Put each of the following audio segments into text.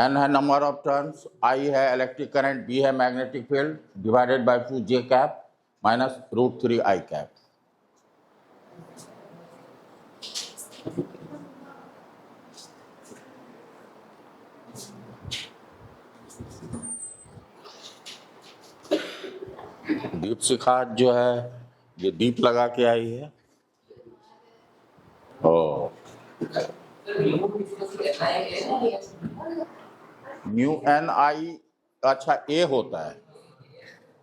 N है number of turns, I है electric current, B है magnetic field, divided by 2 J cap minus √3 I cap. Deepshikha जो है ये दीप लगा के आई है। ओ म्यू एन आई, अच्छा ए होता है,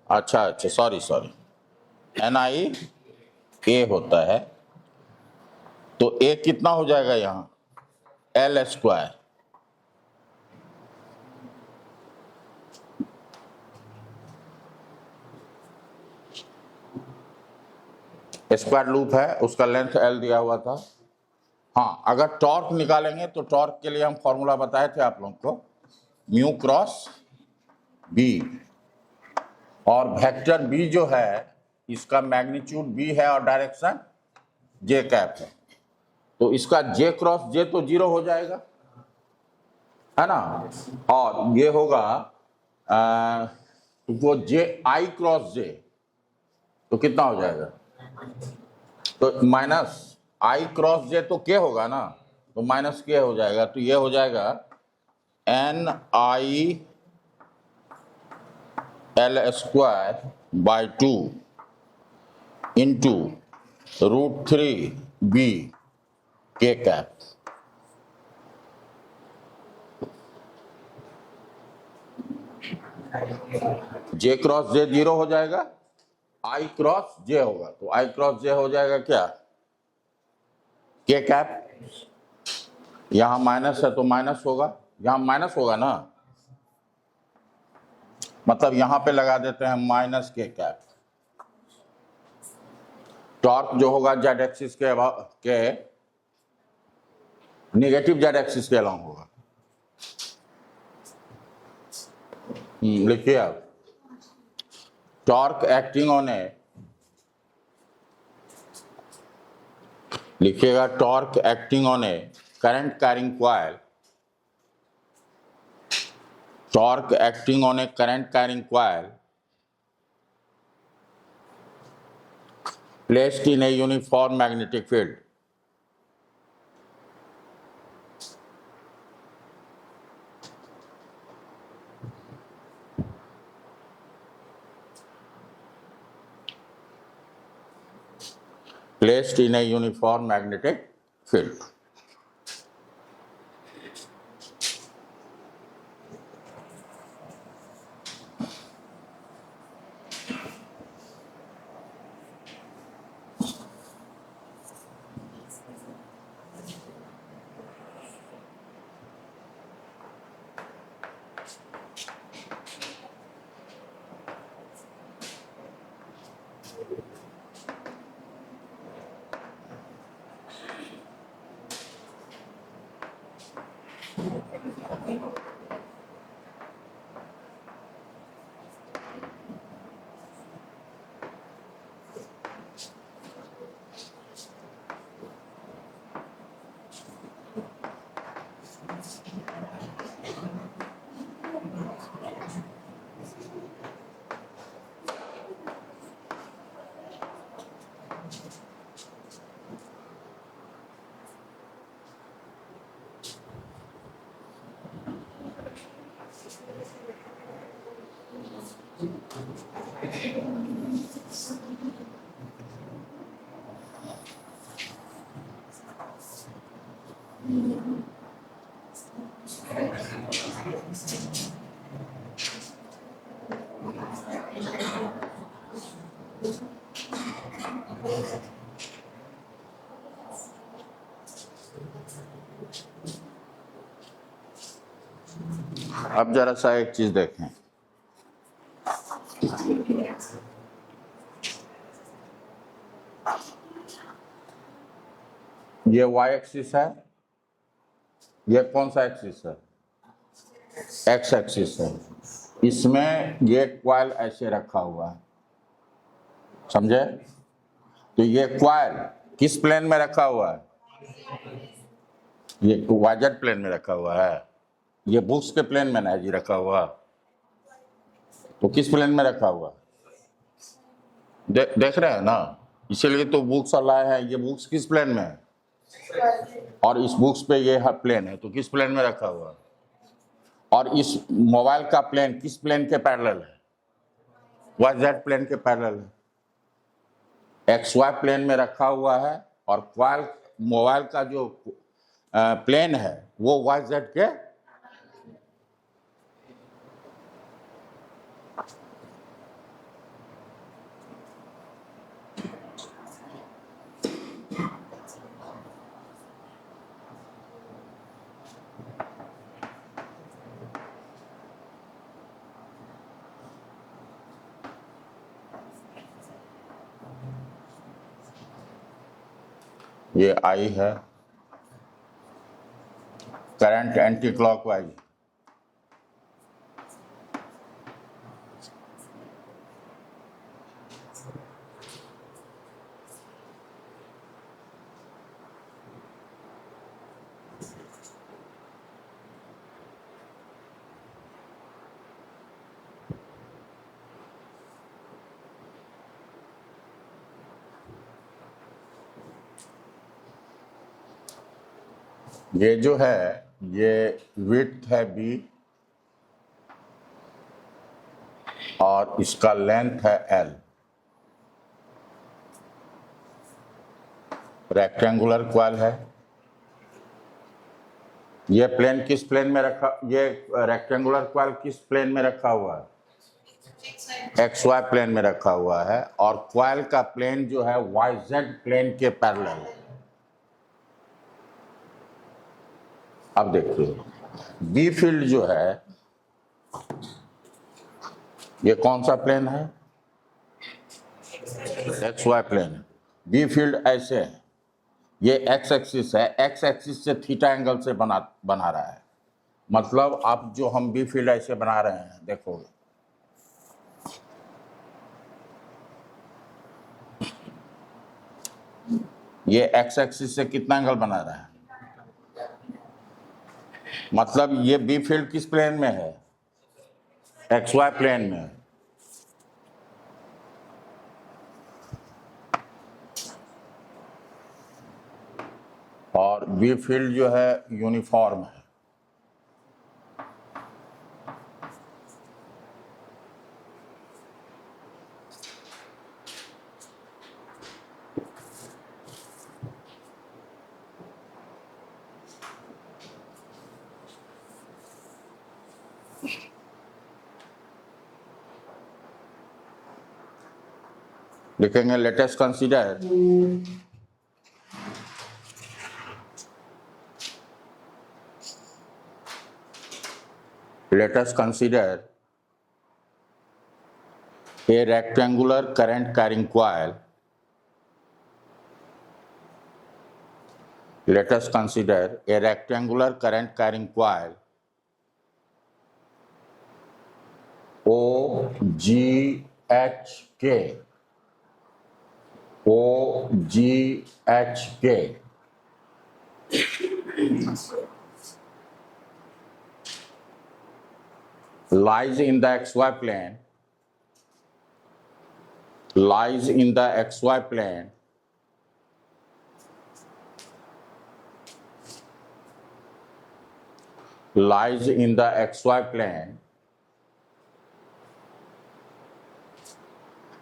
अच्छा सॉरी एन आई ए होता है, तो ए कितना हो जाएगा यहाँ एल स्क्वायर, स्क्वायर लूप है, उसका लेंथ एल दिया हुआ था। हाँ, अगर टॉर्क निकालेंगे तो टॉर्क के लिए हम फॉर्मूला बताए थे आप लोगों को, म्यू क्रॉस बी, और वेक्टर बी जो है इसका मैग्नीट्यूड बी है और डायरेक्शन जे कैप है, तो इसका जे क्रॉस जे तो 0 हो जाएगा, है ना, और ये होगा वो जे आई क्रॉस जे, तो कितना हो जाएगा, तो माइनस आई क्रॉस जे तो के होगा ना, तो माइनस के हो जाएगा, तो ये हो जाएगा N I L square by 2 into √3 B K cap. J cross J 0 हो जाएगा, आई क्रॉस जे होगा, तो आई क्रॉस जे हो जाएगा क्या के कैप, यहां माइनस है तो माइनस होगा, यहां माइनस होगा ना, मतलब यहां पे लगा देते हैं माइनस के कैप। टॉर्क जो होगा जेड एक्सिस के नेगेटिव जेड एक्सिस के अलोंग होगा। लिखिए आप, टॉर्क एक्टिंग ऑन ए, लिखिएगा torque acting on A current carrying coil, torque acting on A current carrying coil placed in a uniform magnetic field. Placed in a uniform magnetic field. अब जरा सा एक चीज देखें, ये वाई एक्सिस है, ये कौन सा एक्सिस है, एक्स एक्सिस है, इसमें ये कॉइल ऐसे रखा हुआ है, समझे, तो ये कॉइल किस प्लेन में रखा हुआ है, ये वाइजेड प्लेन में रखा हुआ है, ये बुक्स के प्लेन में ना है जी रखा हुआ, तो किस प्लेन में रखा हुआ देख रहे हैं ना, इसीलिए तो बुक्स लाए हैं। ये बुक्स किस प्लेन में है, और इस बुक्स पे ये प्लेन है, तो किस प्लेन में रखा हुआ। और इस मोबाइल का प्लेन किस प्लेन के पैरेलल है, वाई जेड प्लेन के पैरेलल है, एक्स वाई प्लेन में रखा हुआ है। और क्वाल मोबाइल का जो प्लेन है वो वाई जेड के ये आई है करंट एंटी क्लॉकवाइज। ये जो है ये विड्थ है बी और इसका लेंथ है एल। रेक्टेंगुलर क्वाल है। ये प्लेन किस प्लेन में रखा, ये रेक्टेंगुलर क्वाल किस प्लेन में रखा हुआ है, एक्स वाई प्लेन में रखा हुआ है। और क्वाल का प्लेन जो है वाई जेड प्लेन के पैरेलल है। अब देखिए बी फील्ड जो है ये कौन सा प्लेन है, एक्स वाई प्लेन है। बी फील्ड ऐसे है, ये एक्स एक्सिस है, एक्स एक्सिस से थीटा एंगल से बना रहा है। मतलब अब जो हम बी फील्ड ऐसे बना रहे हैं देखो, ये एक्स एक्सिस से कितना एंगल बना रहा है, मतलब ये बी फील्ड किस प्लेन में है, एक्स वाई प्लेन में है। और बी फील्ड जो है यूनिफॉर्म है। लिखेंगे latest consider let us consider a rectangular current carrying coil. Let us consider a rectangular current carrying coil OGHK lies in the xy plane, lies in the xy plane lies in the xy plane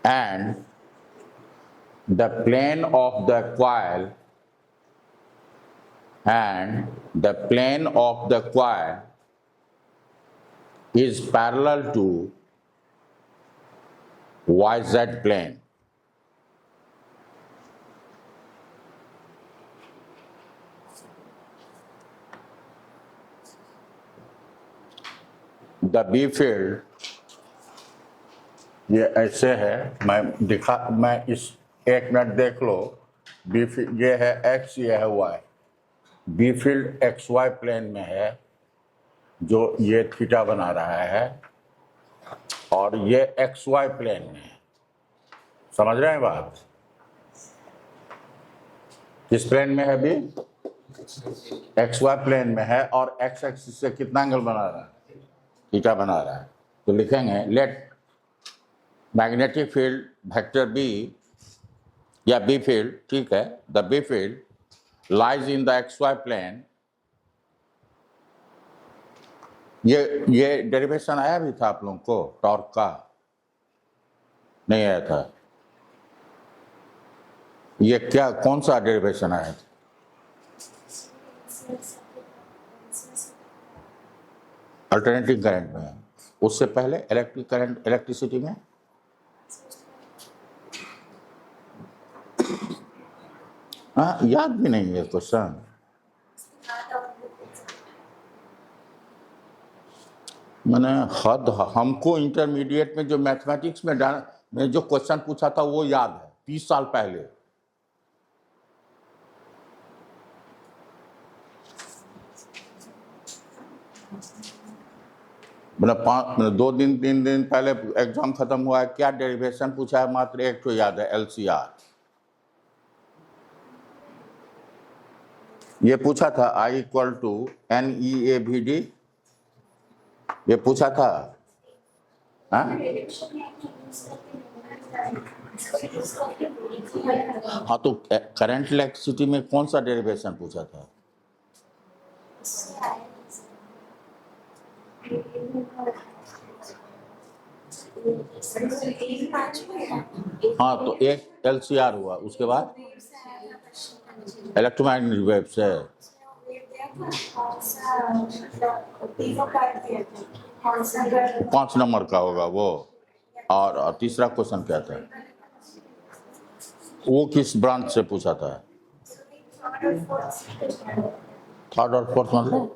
and the plane of the coil is parallel to YZ plane. The B field ये ऐसे है, मैं इस एक minute देख लो। B field ये है X, ये है Y. B field X Y plane में है जो ये थीटा बना रहा है, और ये एक्स वाई प्लेन में है। समझ रहे हैं बात, किस प्लेन में है बी, एक्स वाई प्लेन में है और एक्स एक्सिस से कितना एंगल बना रहा है, थीटा बना रहा है। तो लिखेंगे let magnetic field vector B या बी फील्ड, ठीक है, the B field lies in the X Y plane. ये डेरिवेशन आया भी था आप लोगों को टॉर्क का, नहीं आया था? ये क्या, कौन सा डेरिवेशन आया था? अल्टरनेटिंग करंट में, उससे पहले इलेक्ट्रिक करंट, इलेक्ट्रिसिटी में। हाँ, याद भी नहीं है क्वेश्चन। मैंने हद, हमको इंटरमीडिएट में जो मैथमेटिक्स में जो क्वेश्चन पूछा था वो याद है, 30 साल पहले। मतलब 2 दिन 3 दिन पहले एग्जाम खत्म हुआ है, क्या डेरिवेशन पूछा है? मात्र एक तो याद है, एलसीआर। ये पूछा था I इक्वल टू NEAVD, ये पूछा था। हाँ, हाँ, तो करंट इलेक्ट्रिसिटी में कौन सा डेरिवेशन पूछा था? हाँ, तो एक एलसीआर हुआ, उसके बाद इलेक्ट्रोमैग्नेटिक वेव से पांच नंबर का होगा वो। और तीसरा क्वेश्चन क्या था, वो किस ब्रांच से पूछा था? थर्ड और फोर्थ मतलब?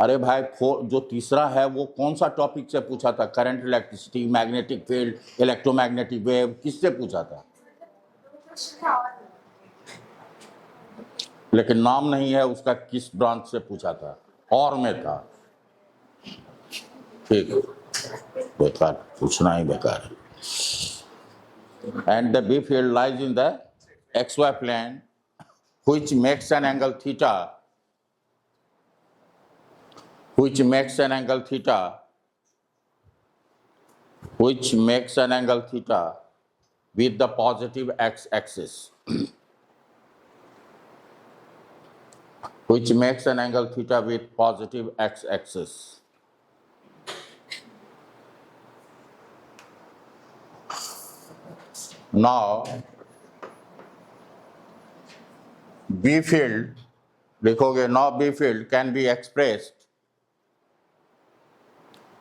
अरे भाई, जो तीसरा है वो कौन सा टॉपिक से पूछा था? Current, electricity, magnetic field, electromagnetic wave, किससे पूछा था? लेकिन नाम नहीं है उसका, किस ब्रांच से पूछा था, और में था। ठीक, बेकार, पूछना ही बेकार है। And the B field lies in the X Y plane which makes an angle theta, which makes an angle theta, which makes an angle theta with the positive x-axis, which makes an angle theta with positive x-axis. Now B field लिखोगे, now B field can be expressed,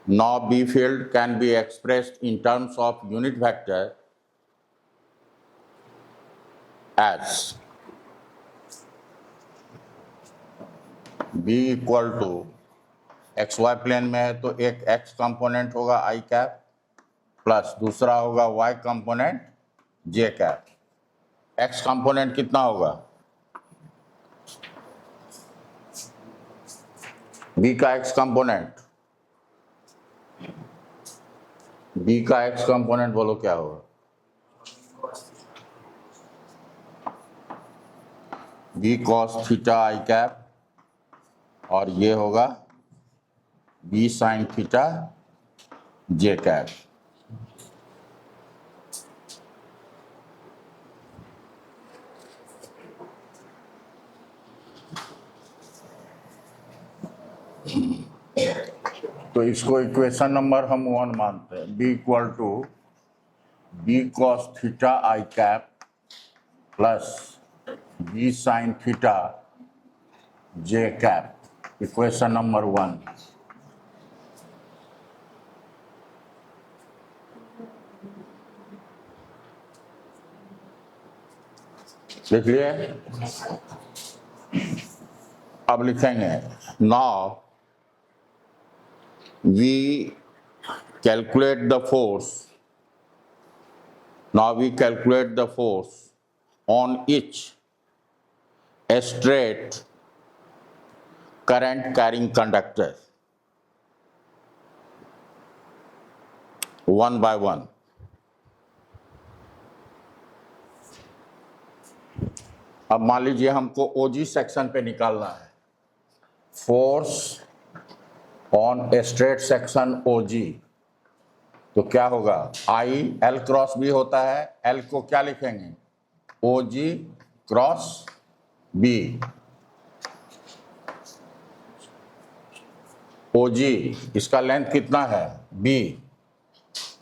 now B field can be expressed in terms of unit vector as B equal to X Y plane में है तो एक x component होगा आई cap, plus दूसरा होगा Y component J cap. X component कितना होगा? B का एक्स कंपोनेंट, बी का एक्स कंपोनेंट बोलो क्या होगा? B cos theta I cap, और ये होगा B sine theta J cap. तो इसको इक्वेशन नंबर हम 1 मानते हैं। B equal to B cos theta I cap plus B sine theta J cap, equation number 1। लिख लिए? अब लिखेंगे, now we calculate the force, now we calculate the force on each straight current carrying conductor one by one। अब मान लीजिए हमको ओजी section पे निकालना है, force on a straight section ओजी, तो क्या होगा, आई एल क्रॉस बी होता है, एल को क्या लिखेंगे, ओजी क्रॉस बी, ओजी इसका लेंथ कितना है बी,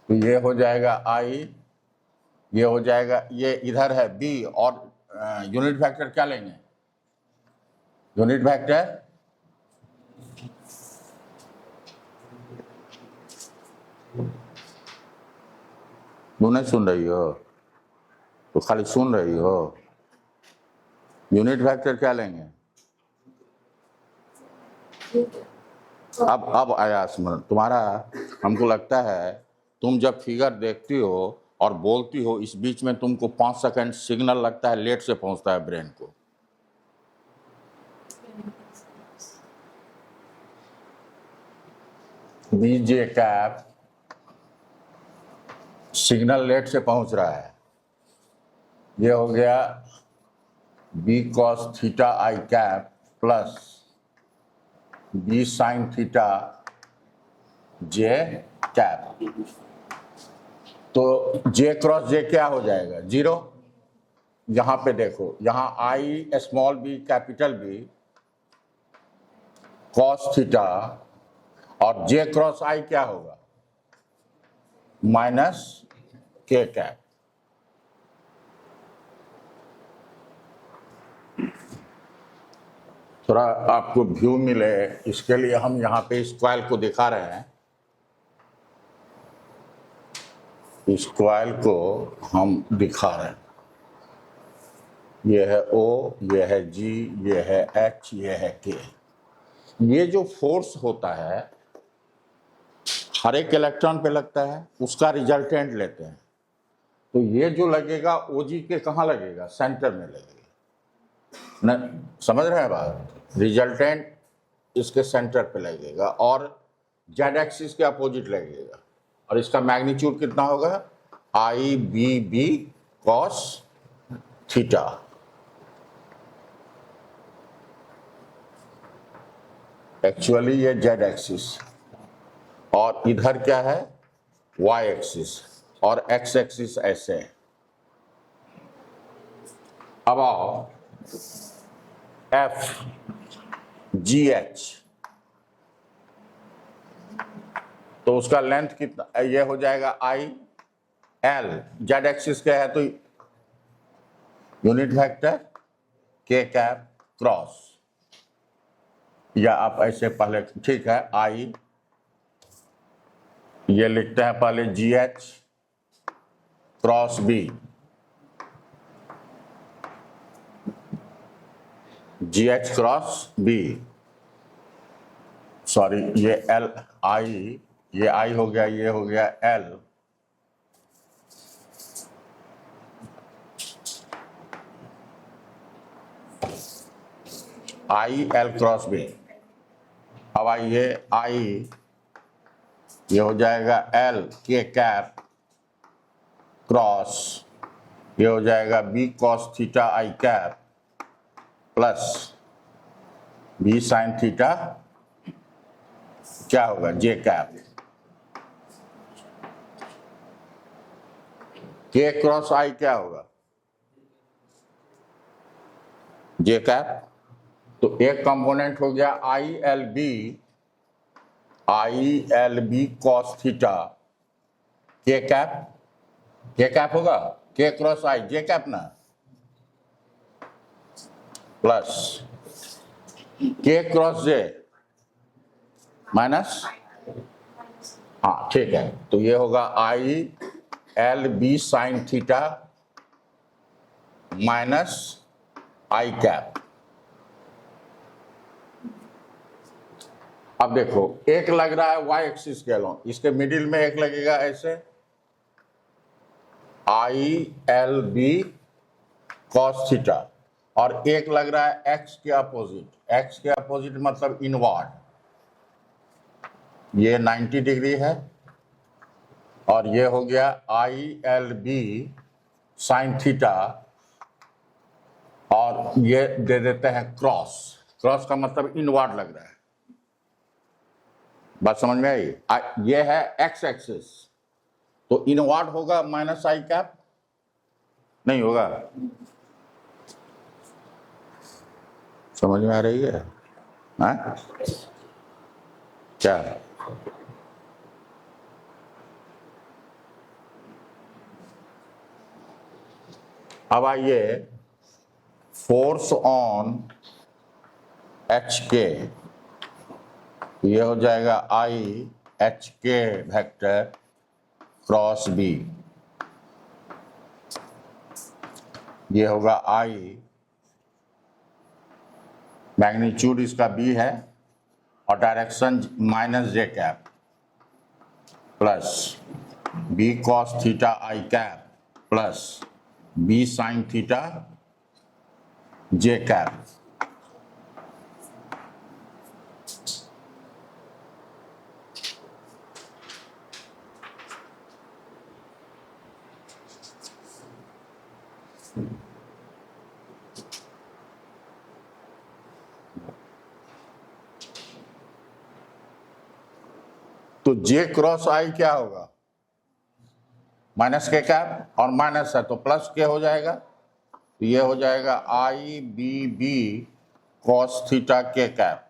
तो ये हो जाएगा आई, ये हो जाएगा, ये इधर है बी, और यूनिट वेक्टर क्या लेंगे, यूनिट वेक्टर तू नहीं सुन रही हो, तो खाली सुन रही हो, यूनिट वेक्टर क्या लेंगे, अब आया स्मरण तुम्हारा। हमको लगता है तुम जब फिगर देखती हो और बोलती हो, इस बीच में तुमको 5 सेकंड सिग्नल लगता है, लेट से पहुंचता है ब्रेन को। बीजे कैप सिग्नल लेट से पहुंच रहा है, ये हो गया B cos theta I cap plus B sine theta J cap, तो जे क्रॉस जे क्या हो जाएगा, 0। यहां पे देखो, यहां I small B capital B cos theta, और जे क्रॉस आई क्या होगा, माइनस के कैप। थोड़ा आपको व्यू मिले इसके लिए हम यहाँ पे इस कॉइल को दिखा रहे हैं, इस कॉइल को हम दिखा रहे हैं, ये है O, ये है G, ये है H, ये है K। ये जो फोर्स होता है हर एक इलेक्ट्रॉन पे लगता है, उसका रिजल्टेंट लेते हैं, तो ये जो लगेगा OG के कहाँ लगेगा, सेंटर में लगेगा न, समझ रहे हैं बात, रिजल्टेंट इसके सेंटर पे लगेगा और जेड एक्सिस के अपोजिट लगेगा, और इसका मैग्नीट्यूड कितना होगा, I B B cos theta. Actually ये जेड एक्सिस, और इधर क्या है वाई एक्सिस, और एक्स एक्सिस ऐसे है। अब आओ एफ जी एच, तो उसका लेंथ कितना, ये हो जाएगा आई एल, जेड एक्सिस क्या है तो यूनिट वेक्टर के कैप क्रॉस, या आप ऐसे पहले, ठीक है, आई ये लिखते हैं पहले G H cross B, G H cross B, sorry ये एल आई, ये आई हो गया, ये हो गया L, I L cross B. अब आइए आई, ये हो जाएगा एल के कैप क्रॉस, ये हो जाएगा B cos theta I cap plus B sine theta क्या होगा, J cap, K cross I क्या होगा, जे कैप। तो एक कंपोनेंट हो गया I L B cos theta K cap होगा, K cross I J cap ना, plus K cross J minus, हाँ ठीक है, तो ये होगा I L B sine theta minus I cap. अब देखो एक लग रहा है वाई एक्सिस के अलोंग, इसके मिडिल में एक लगेगा ऐसे I L B cos theta, और एक लग रहा है एक्स के अपोजिट, एक्स के अपोजिट मतलब इनवर्ड, ये 90 डिग्री है, और ये हो गया I L B sine theta, और ये दे देते हैं क्रॉस। क्रॉस का मतलब इनवर्ड लग रहा है। बात समझ में आई? ये है एक्स एक्सिस, तो इनवर्ड होगा माइनस आई कैप, नहीं होगा? समझ में आ रही है? हाँ? क्या? अब आइए, फोर्स ऑन एच के, ये हो जाएगा I H K vector cross B, ये होगा आई, मैग्नीट्यूड इसका बी है और direction minus J cap plus B cos theta I cap plus B sine theta J cap. तो जे क्रॉस आई क्या होगा? माइनस के कैप, और minus है तो प्लस के हो जाएगा, तो ये हो जाएगा आई B B cos theta K cap,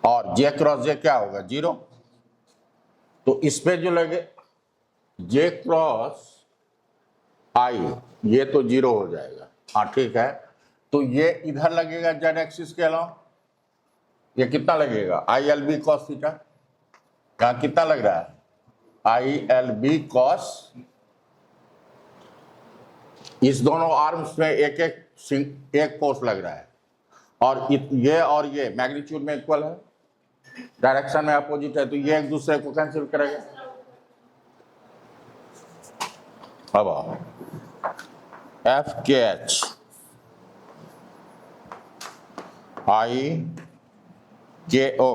और जे क्रॉस जे क्या होगा? जीरो। तो इस पे जो लगे जे क्रॉस आई, ये तो जीरो हो जाएगा। हाँ ठीक है, तो ये इधर लगेगा जेड एक्सिस के अलावा, ये कितना लगेगा? I L B cos theta, कहाँ कितना लग रहा है? आई एल बी कॉस, इस दोनों आर्म्स में एक एक फोर्स लग रहा है, और ये मैग्नीट्यूड में इक्वल है, डायरेक्शन में अपोजिट है, तो ये एक दूसरे को कैंसिल करेगा। अब एफ के एच आई के ओ,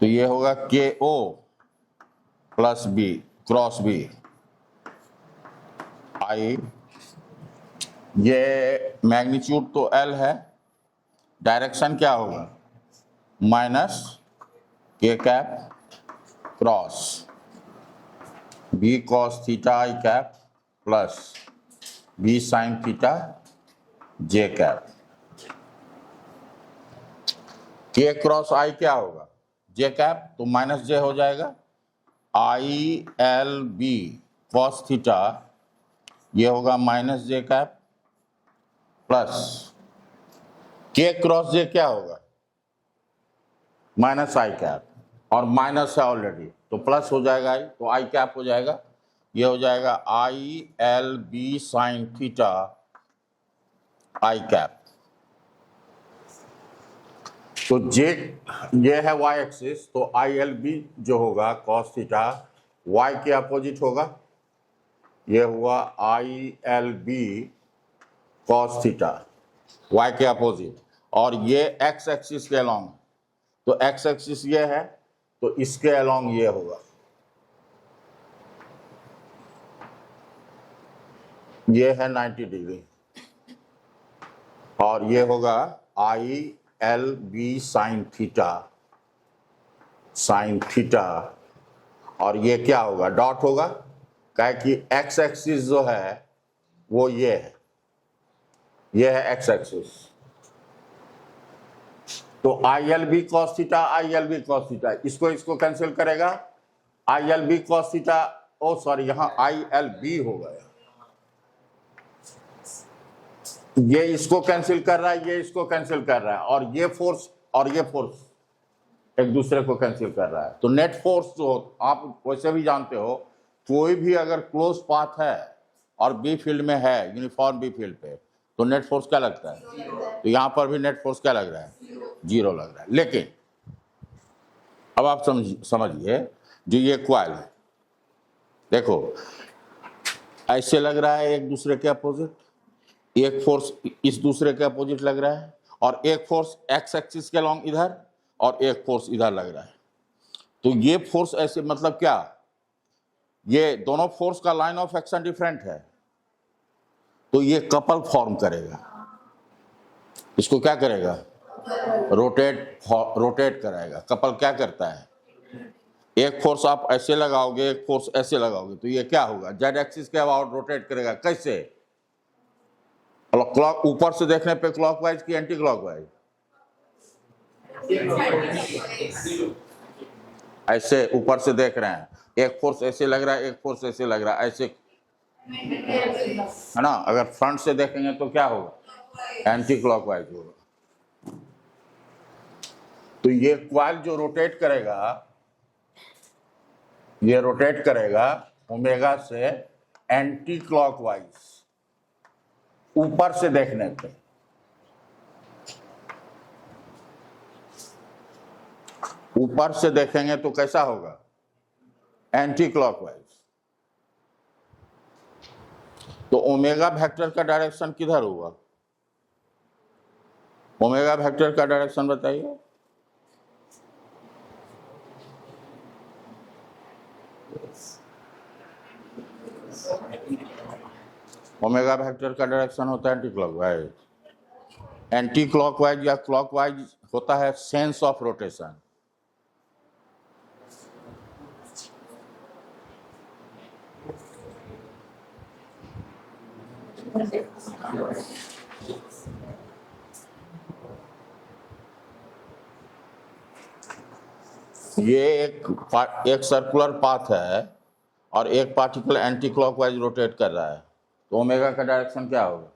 तो ये होगा K O plus B cross B, I, ये मैग्नीट्यूड तो एल है, डायरेक्शन क्या होगा? Minus K cap cross B cos theta I cap plus B sine theta J cap. K cross I क्या होगा? जे कैप, तो माइनस जे हो जाएगा, I L B cos theta, ये होगा minus J cap plus K cross J क्या होगा? Minus I cap, और माइनस है ऑलरेडी तो प्लस हो जाएगा आई, तो आई कैप हो जाएगा, ये हो जाएगा I L B sine theta I cap. तो जे, ये है वाई एक्सिस, तो आई एल बी जो होगा कॉस थीटा वाई के अपोजिट होगा, ये हुआ I L B cos theta Y के अपोजिट, और ये एक्स एक्सिस के अलोंग, तो एक्स एक्सिस ये है तो इसके अलोंग ये होगा, ये है 90 डिग्री, और ये होगा I L B sine theta, और ये क्या होगा? डॉट होगा, क्या कि एक्स एक्सिस जो है वो ये है, ये है एक्स एक्सिस, तो I L B cos theta I L B cos theta, इसको कैंसिल करेगा, I L B cos theta, oh sorry यहां आई एल बी हो गया, ये इसको कैंसिल कर रहा है, ये इसको कैंसिल कर रहा है, और ये फोर्स और ये फोर्स एक दूसरे को कैंसिल कर रहा है, तो नेट फोर्स जो आप वैसे भी जानते हो, कोई भी अगर क्लोज पाथ है और बी फील्ड में है, यूनिफॉर्म बी फील्ड पे, तो नेट फोर्स क्या लगता है? तो यहां पर भी नेट फोर्स क्या लग रहा है? जीरो लग रहा है। लेकिन अब आप समझिए, जो ये क्वाइल है, देखो ऐसे लग रहा है एक दूसरे के अपोजिट, एक फोर्स इस दूसरे के अपोजिट लग रहा है, और एक फोर्स एक्स एक्सिस के अलोंग इधर, और एक फोर्स इधर लग रहा है, तो ये फोर्स ऐसे मतलब क्या? ये दोनों फोर्स का लाइन ऑफ एक्शन डिफरेंट है, तो ये कपल फॉर्म करेगा, इसको क्या करेगा, रोटेट कराएगा। कपल क्या करता है, एक फोर्स आप ऐसे लगाओगे, एक फोर्स ऐसे लगाओगे, तो ये क्या होगा, जेड एक्सिस के अबाउट रोटेट करेगा। कैसे, क्लॉक ऊपर से देखने पे क्लॉकवाइज की एंटी क्लॉकवाइज, ऐसे ऊपर से देख रहे हैं, एक फोर्स ऐसे लग रहा है, एक फोर्स ऐसे लग रहा है, ऐसे है ना। अगर फ्रंट से देखेंगे तो क्या होगा, एंटी क्लॉकवाइज होगा। तो ये क्वाइल जो रोटेट करेगा, ये रोटेट करेगा ओमेगा से एंटी क्लॉकवाइज, ऊपर से देखने पे। ऊपर से देखेंगे तो कैसा होगा, एंटी क्लॉकवाइज। तो ओमेगा वेक्टर का डायरेक्शन किधर हुआ, ओमेगा वेक्टर का डायरेक्शन बताइए। ओमेगा वेक्टर का डायरेक्शन होता है एंटी क्लॉकवाइज। एंटी क्लॉकवाइज या क्लॉकवाइज होता है सेंस ऑफ रोटेशन। ये एक सर्कुलर पाथ है और एक पार्टिकल एंटी क्लॉकवाइज रोटेट कर रहा है, तो ओमेगा का डायरेक्शन क्या होगा,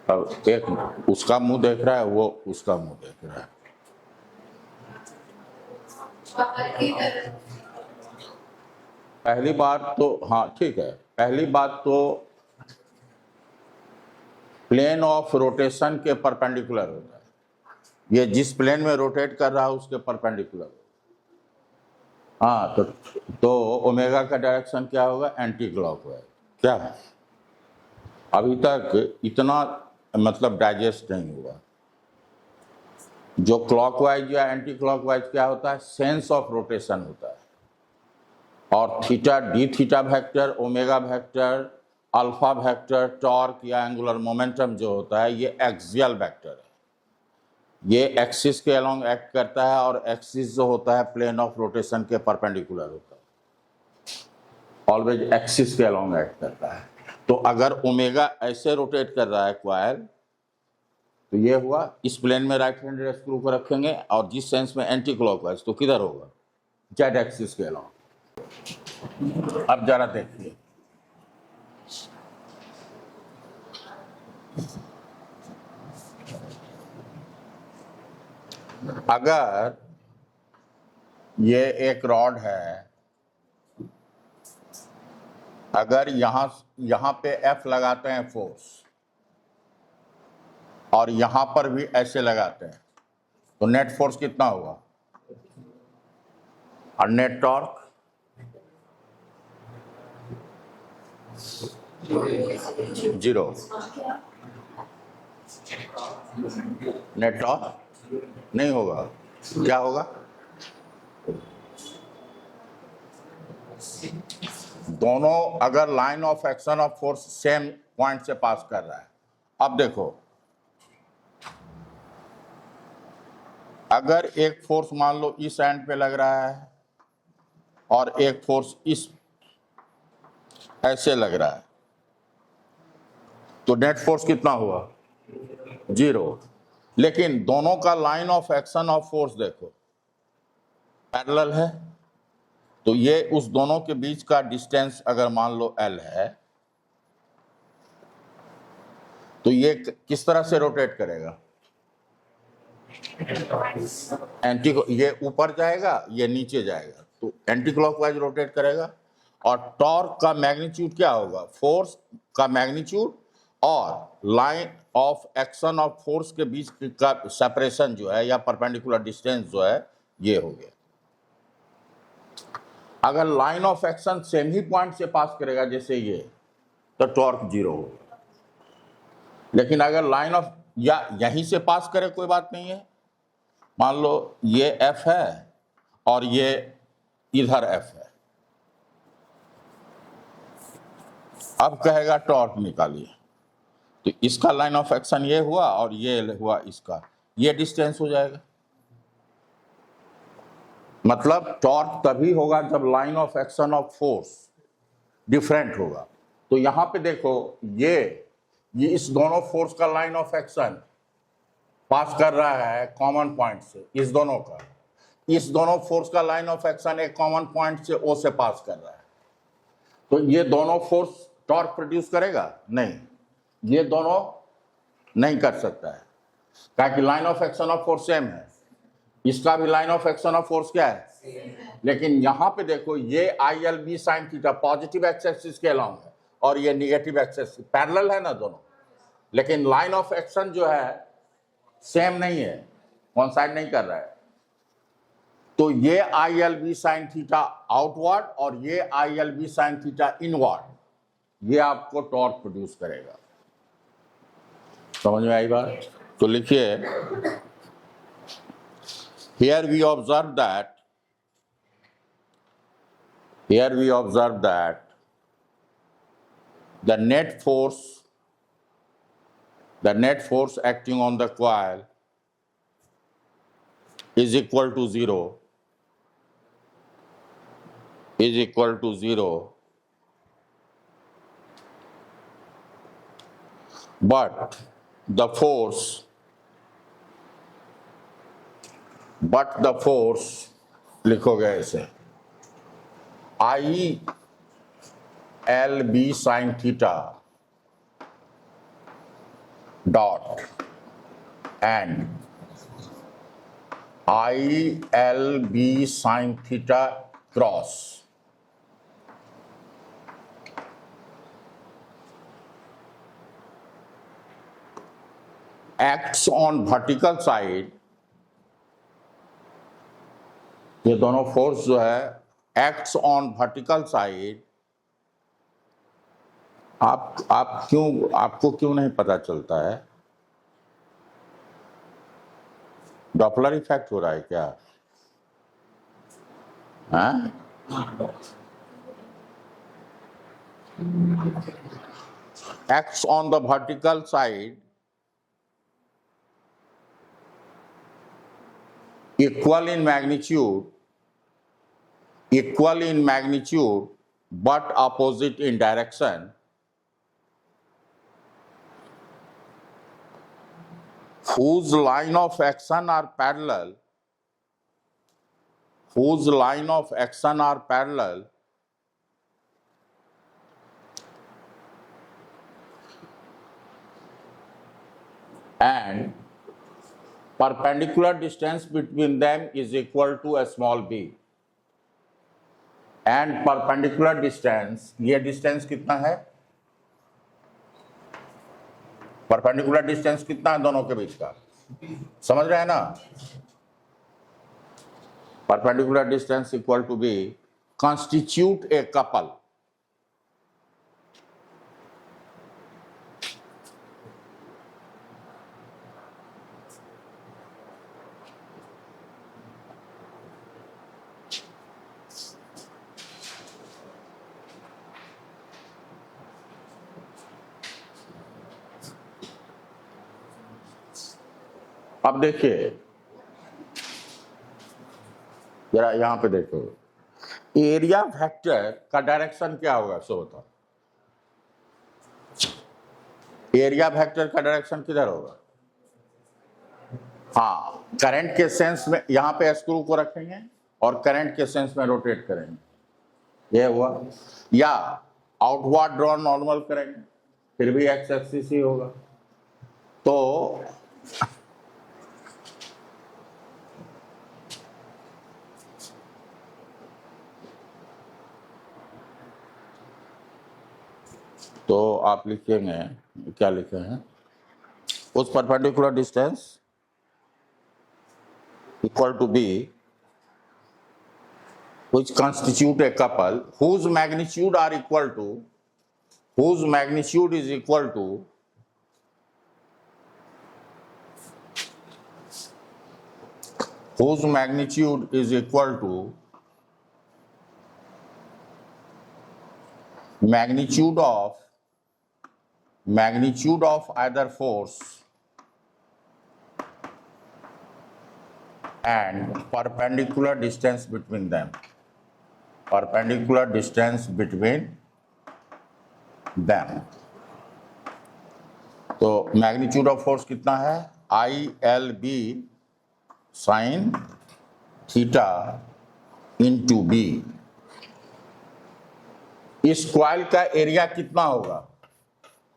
अब एक उसका मुंह देख रहा है, वो उसका मुंह देख रहा है। पहली बात तो हाँ ठीक है, पहली बात तो प्लेन ऑफ रोटेशन के परपेंडिकुलर होता है, ये जिस प्लेन में रोटेट कर रहा है उसके परपेंडिकुलर। हाँ, तो ओमेगा का डायरेक्शन क्या होगा, एंटी क्लॉकवाइज। क्या है, अभी तक इतना मतलब डाइजेस्ट नहीं हुआ। जो क्लॉकवाइज या एंटी क्लॉकवाइज क्या होता है, सेंस ऑफ रोटेशन होता है। और theta, D theta vector, omega vector, alpha vector, torque या एंगुलर मोमेंटम जो होता है, ये एक्सियल वेक्टर है। ये एक्सिस के अलोंग एक्ट करता है और एक्सिस जो होता है प्लेन ऑफ रोटेशन के परपेंडिकुलर होता है, ऑलवेज एक्सिस के अलोंग एक्ट करता है। तो अगर ओमेगा ऐसे रोटेट कर रहा है क्वाइल, तो ये हुआ, इस प्लेन में राइट हैंडेड स्क्रू को रखेंगे और जिस सेंस में एंटी क्लॉकवाइज, तो किधर होगा, जेड एक्सिस के अलोंग। अब जरा देखिए, अगर ये एक रॉड है, अगर यहां पे F लगाते हैं फोर्स और यहां पर भी ऐसे लगाते हैं, तो नेट फोर्स कितना होगा, और net torque zero. Net torque नहीं होगा, क्या होगा, दोनों अगर line of action of force same point से पास कर रहा है। अब देखो, अगर एक फोर्स मान लो इस एंड पे लग रहा है और एक फोर्स इस ऐसे लग रहा है, तो नेट फोर्स कितना हुआ, जीरो। लेकिन दोनों का line of action of force देखो पैरेलल है, तो ये उस दोनों के बीच का डिस्टेंस अगर मान लो L है, तो ये किस तरह से रोटेट करेगा, ये ऊपर जाएगा, ये नीचे जाएगा, तो एंटी क्लॉकवाइज रोटेट करेगा। और टॉर्क का मैग्नीट्यूड क्या होगा, फोर्स का मैग्नीट्यूड और line of action of force के बीच का सेपरेशन जो है या परपेंडिकुलर डिस्टेंस जो है, ये हो गया। अगर line of action same he point से पास करेगा जैसे ये, तो टॉर्क जीरो होगा। लेकिन अगर लाइन ऑफ या यहीं से पास करे, कोई बात नहीं है, मान लो ये F है और ये इधर F है। अब कहेगा टॉर्क निकालिए, तो इसका लाइन ऑफ एक्शन ये हुआ और ये हुआ इसका, ये डिस्टेंस हो जाएगा। मतलब टॉर्क तभी होगा जब line of action of force different होगा। तो यहां पे देखो, ये इस दोनों फोर्स का लाइन ऑफ एक्शन पास कर रहा है कॉमन पॉइंट से, इस दोनों फोर्स का लाइन ऑफ एक्शन एक कॉमन पॉइंट से O से पास कर रहा है। तो ये दोनों फोर्स टॉर्क प्रोड्यूस करेगा? नहीं, ये दोनों नहीं कर सकता है, क्योंकि line of action of force same है। इसका भी line of action of force क्या है? लेकिन यहां पे देखो, ये ILB sine theta positive x axis के अलाउंग है और ये निगेटिव एक्स एक्सिस, पैरेलल है ना दोनों, लेकिन लाइन ऑफ एक्शन जो है सेम नहीं है, कोइंसाइड नहीं कर रहा है। तो ये ILB साइन थीटा आउटवर्ड और ये ILB साइन थीटा इनवर्ड, ये आपको टॉर्क प्रोड्यूस करेगा। समझ में आई बात? तो लिखिए, here we observe that the net force acting on the coil is equal to zero, but the force लिखोगे ऐसे, ILB sine theta dot and ILB sine theta cross acts on vertical side, ये दोनों force जो है acts on vertical side. आपको क्यों नहीं पता चलता है? डॉपलर इफेक्ट हो रहा है क्या? Acts on the vertical side equal in magnitude but opposite in direction, whose line of action are parallel, and perpendicular distance between them is equal to a small b, and perpendicular distance, ये distance कितना है? Perpendicular distance कितना है दोनों के बीच का? समझ रहे हैं ना? Perpendicular distance equal to be constitute a couple. अब देखिए जरा यहां पे देखो, एरिया वेक्टर का डायरेक्शन क्या होगा? सो बताओ, एरिया वेक्टर का डायरेक्शन किधर होगा? हाँ, करंट के सेंस में यहां पे स्क्रू को रखेंगे और करंट के सेंस में रोटेट करेंगे, ये हुआ। या आउटवर्ड ड्रॉ नॉर्मल करेंगे, फिर भी एक्स एक्सिस ही होगा। तो आप लिखेंगे, क्या लिखे हैं? उस perpendicular distance equal to be which constitute a couple whose magnitude is equal to whose magnitude is equal to magnitude of either force and perpendicular distance between them. Perpendicular distance between them. तो magnitude of force कितना है? ILB sine theta into B. इस coil का area कितना होगा?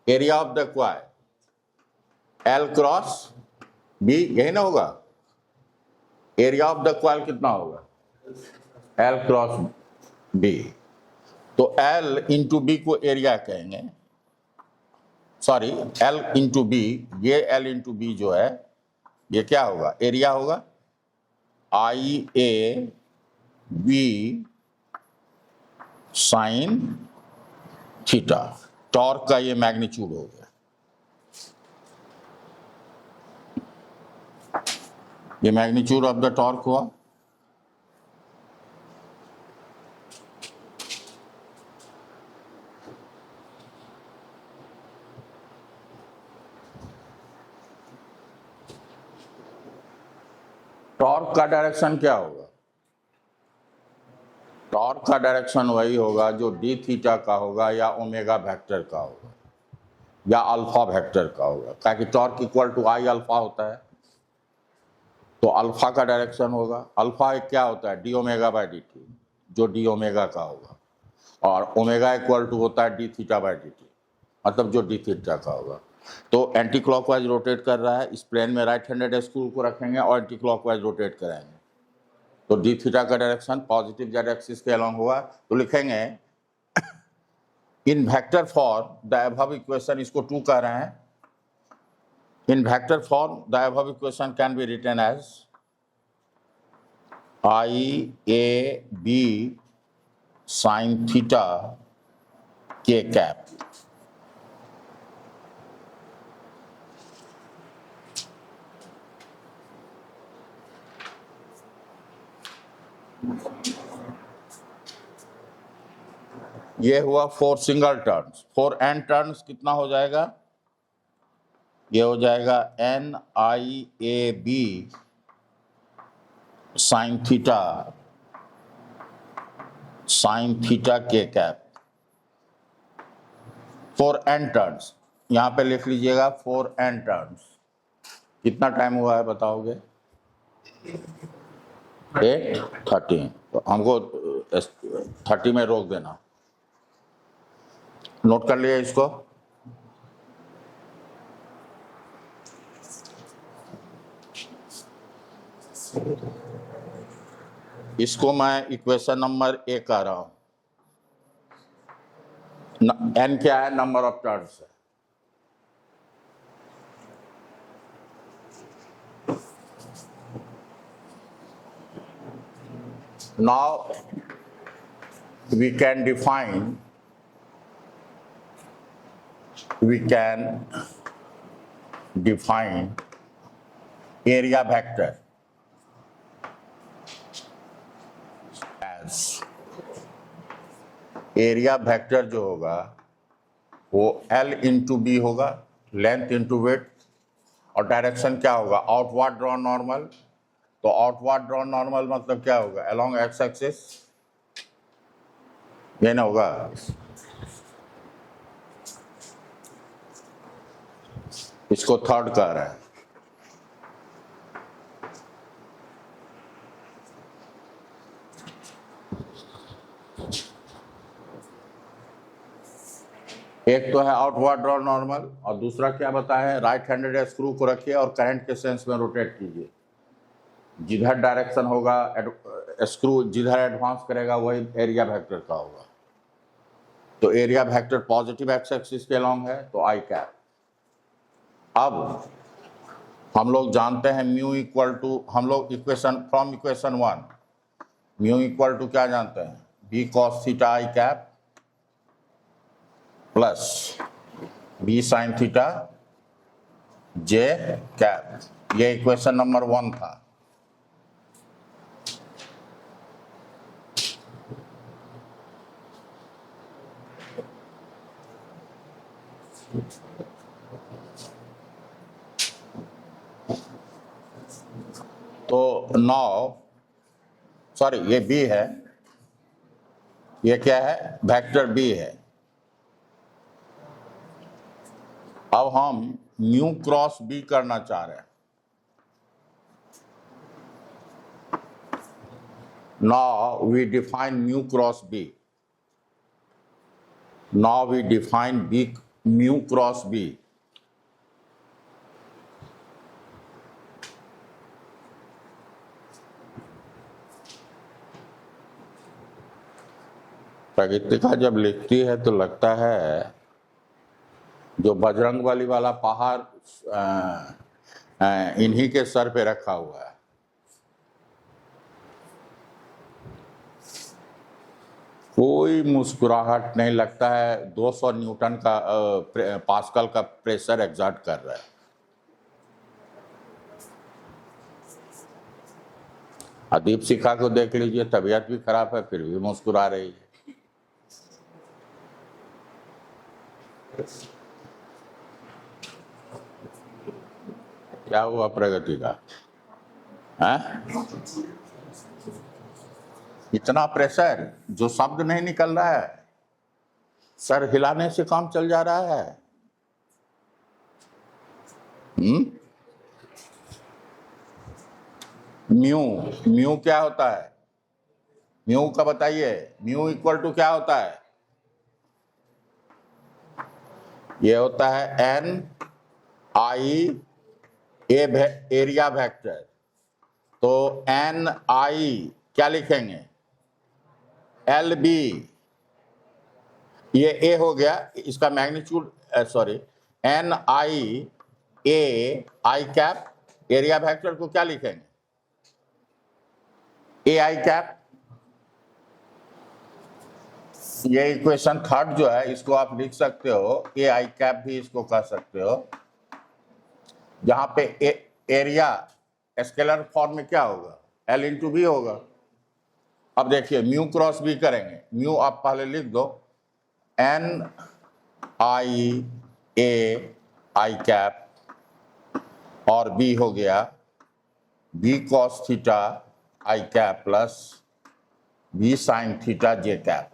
Area of the coil L cross B, यही ना होगा? एरिया ऑफ द क्वाइल कितना होगा? L cross B। तो L इंटू बी को एरिया कहेंगे, सॉरी L इंटू बी, ये L इंटू बी जो है ये क्या होगा? एरिया होगा। IAB साइन थीटा, टॉर्क का ये मैग्नीट्यूड हो गया। ये मैग्नीट्यूड ऑफ द टॉर्क हुआ। टॉर्क का डायरेक्शन क्या होगा? टॉर्क का डायरेक्शन वही होगा जो डी थीटा का होगा या ओमेगा वेक्टर का होगा या अल्फा वेक्टर का होगा, ताकि torque equal to I alpha होता है। तो अल्फा का डायरेक्शन होगा, अल्फा क्या होता है? D omega by D T, जो डी ओमेगा का होगा, और ओमेगा इक्वल टू होता है D theta by D T, मतलब जो डी थीटा का होगा। तो एंटी क्लॉकवाइज रोटेट कर रहा है, इस प्लेन में राइट हैंडेड स्क्रू को रखेंगे और एंटी क्लॉकवाइज रोटेट कराएंगे। तो डी थीटा का डायरेक्शन पॉजिटिव जेड एक्सिस के अलॉन्ग हुआ। तो लिखेंगे in vector form the above equation, इसको 2 कह रहे हैं। In vector form the above equation can be written as IAB sine theta K cap. ये हुआ 4 सिंगल टर्न्स। 4 एन टर्न्स कितना हो जाएगा? ये हो जाएगा NIAB sign theta K cap. 4 N turns यहां पे लिख लीजिएगा। 4 एन टर्न्स कितना टाइम हुआ है बताओगे? 8:30। तो हमको 30 में रोक देना। नोट कर लिया इसको। इसको मैं इक्वेशन नंबर 1 कह रहा हूं। एन क्या है? नंबर ऑफ टर्न्स है। Now we can define area vector as area vector जो होगा वो L इंटू बी होगा, लेंथ इंटू विड्थ, और डायरेक्शन क्या होगा? Outward drawn normal. तो आउटवर्ड ड्रॉन नॉर्मल मतलब क्या होगा? अलोंग एक्स एक्सिस, ये ना होगा। इसको थर्ड कह रहा है। एक तो है आउटवर्ड ड्रॉ नॉर्मल, और दूसरा क्या बताया है? राइट हैंडेड स्क्रू को रखिए और करंट के सेंस में रोटेट कीजिए। जिधर डायरेक्शन होगा स्क्रू जिधर एडवांस करेगा वही एरिया वेक्टर का होगा। तो area vector positive x axis के अलॉन्ग है, तो आई कैप। अब हम लोग जानते हैं म्यू इक्वल टू, हम लोग equation from equation 1 mu equal to क्या जानते हैं? B cos theta I cap plus B sine theta J cap. ये इक्वेशन नंबर 1 था। तो 9 सॉरी ये बी है, ये क्या है, वेक्टर बी है। अब हम म्यू क्रॉस बी करना चाह रहे हैं। Now we define mu cross B. Now we define B mu cross B. प्रगतिका जब लिखती है तो लगता है जो बजरंगबली वाला पहाड़ इन्हीं के सर पे रखा हुआ है। कोई मुस्कुराहट नहीं, लगता है 200 न्यूटन का पास्कल का प्रेशर एग्जर्ट कर रहा है। अदीप शिखा को देख लीजिए, तबीयत भी खराब है फिर भी मुस्कुरा रही है। क्या हुआ प्रगति का? इतना प्रेशर, जो शब्द नहीं निकल रहा है, सर हिलाने से काम चल जा रहा है। म्यू क्या होता है? म्यू का बताइए, म्यू इक्वल टू क्या होता है? ये होता है एन आई एरिया वेक्टर। तो एन आई क्या लिखेंगे? एल बी, ये ए हो गया, इसका magnitude sorry N I A I cap, area vector को क्या लिखेंगे? ए आई कैप। ये इक्वेशन थर्ड जो है इसको आप लिख सकते हो, ए आई कैप भी इसको कह सकते हो, जहां पे एरिया स्केलर फॉर्म में क्या होगा? एल इंटू बी होगा। अब देखिए म्यू क्रॉस बी करेंगे, म्यू आप पहले लिख दो, N I A I cap और बी हो गया B cos theta I cap plus B sine theta J cap.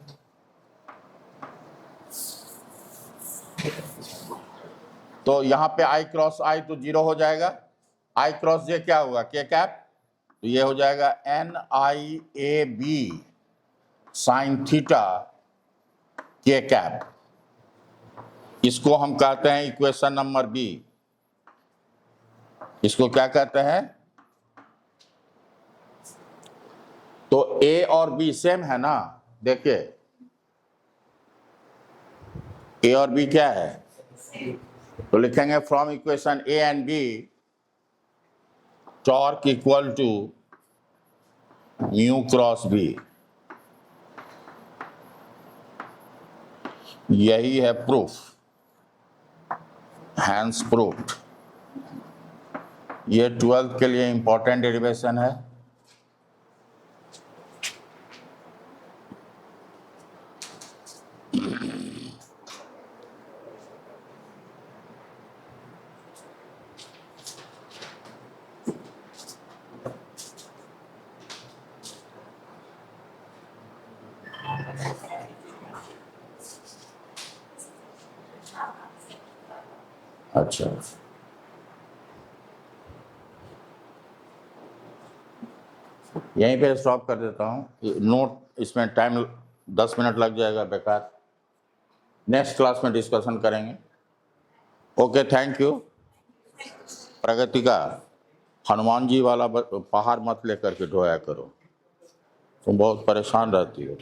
तो यहां पे आई क्रॉस आई तो 0 हो जाएगा, आई क्रॉस जे क्या होगा? के कैप। तो ये हो जाएगा N I A B sine theta K cap. इसको हम कहते हैं इक्वेशन नंबर बी। इसको क्या कहते हैं? तो ए और बी सेम है ना, देखिए ए और बी क्या है, तो लिखेंगे from equation A and B torque equal to mu cross B. यही है प्रूफ, हैंस प्रूफ। ये 12th के लिए इंपॉर्टेंट डेरिवेशन है। अच्छा, यहीं पे स्टॉप कर देता हूँ। नोट, इसमें टाइम 10 मिनट लग जाएगा बेकार। नेक्स्ट क्लास में डिस्कशन करेंगे। Okay, thank you. प्रगति का हनुमान जी वाला पहाड़ मत लेकर के ढोया करो, तुम बहुत परेशान रहती हो।